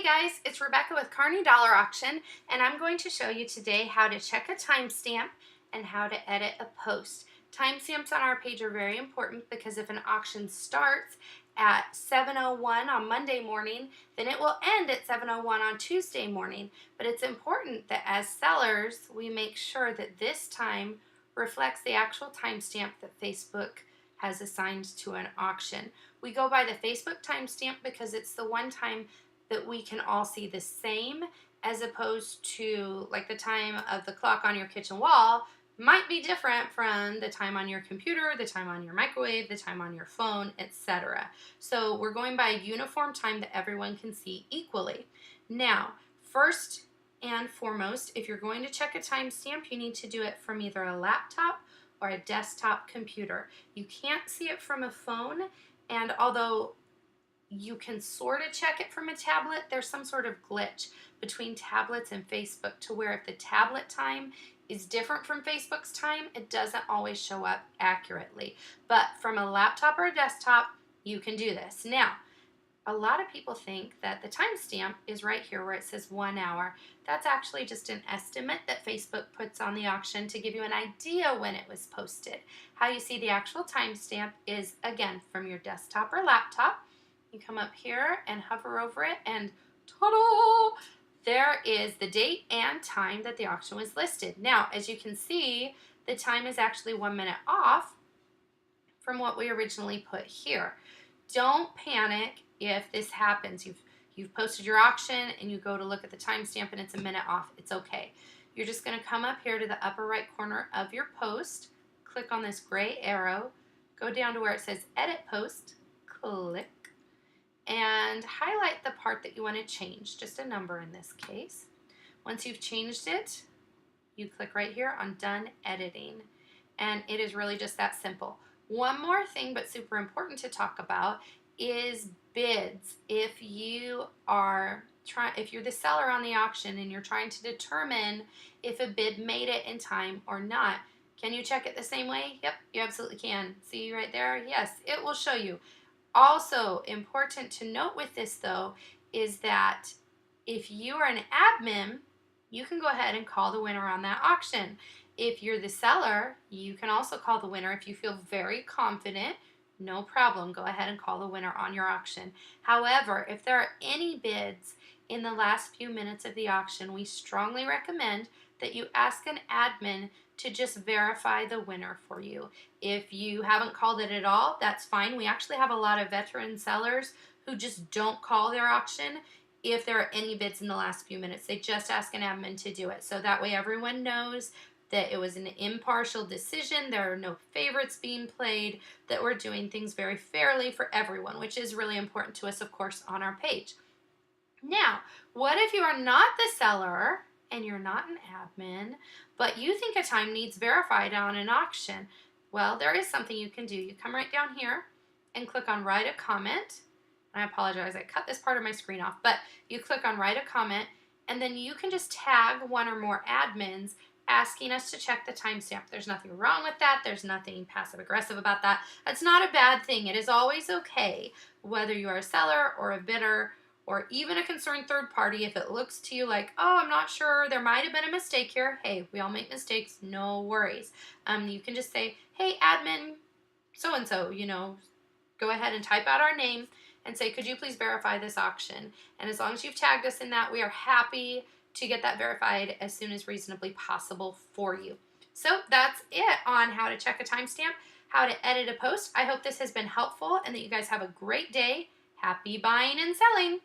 Hey guys, it's Rebecca with Kearney Dollar Auction, and I'm going to show you today how to check a timestamp and how to edit a post. Timestamps on our page are very important because if an auction starts at 7:01 on Monday morning, then it will end at 7:01 on Tuesday morning. But it's important that as sellers, we make sure that this time reflects the actual timestamp that Facebook has assigned to an auction. We go by the Facebook timestamp because it's the one time that we can all see the same, as opposed to like the time of the clock on your kitchen wall might be different from the time on your computer, the time on your microwave, the time on your phone, etc. So we're going by a uniform time that everyone can see equally. Now, first and foremost, if you're going to check a timestamp, you need to do it from either a laptop or a desktop computer. You can't see it from a phone, and although you can sort of check it from a tablet, there's some sort of glitch between tablets and Facebook to where if the tablet time is different from Facebook's time, it doesn't always show up accurately. But from a laptop or a desktop, you can do this. Now, a lot of people think that the timestamp is right here where it says 1 hour. That's actually just an estimate that Facebook puts on the auction to give you an idea when it was posted. How you see the actual timestamp is, again, from your desktop or laptop. You come up here and hover over it, and ta-da! There is the date and time that the auction was listed. Now, as you can see, the time is actually 1 minute off from what we originally put here. Don't panic if this happens. You've posted your auction and you go to look at the timestamp and it's a minute off. It's okay. You're just going to come up here to the upper right corner of your post, click on this gray arrow, go down to where it says Edit Post, click, and highlight the part that you want to change, just a number in this case. Once you've changed it, you click right here on Done Editing, and it is really just that simple. One more thing, but super important to talk about, is bids. If you're the seller on the auction and you're trying to determine if a bid made it in time or not, can you check it the same way? Yep, you absolutely can. See right there? Yes, it will show you. Also important to note with this though is that if you are an admin, you can go ahead and call the winner on that auction. If you're the seller, you can also call the winner if you feel very confident. No problem, go ahead and call the winner on your auction. However, if there are any bids in the last few minutes of the auction, we strongly recommend that you ask an admin to just verify the winner for you. If you haven't called it at all, that's fine. We actually have a lot of veteran sellers who just don't call their auction if there are any bids in the last few minutes. They just ask an admin to do it. So that way everyone knows that it was an impartial decision, there are no favorites being played, that we're doing things very fairly for everyone, which is really important to us, of course, on our page. Now, what if you are not the seller and you're not an admin, but you think a time needs verified on an auction? Well, there is something you can do. You come right down here and click on Write a Comment. I apologize, I cut this part of my screen off, but you click on Write a Comment, and then you can just tag one or more admins asking us to check the timestamp. There's nothing wrong with that. There's nothing passive-aggressive about that. That's not a bad thing. It is always okay, whether you are a seller or a bidder or even a concerned third party. If it looks to you like, oh, I'm not sure, there might have been a mistake here. Hey, we all make mistakes. No worries. You can just say, hey, admin so-and-so, go ahead and type out our name and say, could you please verify this auction? And as long as you've tagged us in that, we are happy to get that verified as soon as reasonably possible for you. So that's it on how to check a timestamp, how to edit a post. I hope this has been helpful and that you guys have a great day. Happy buying and selling.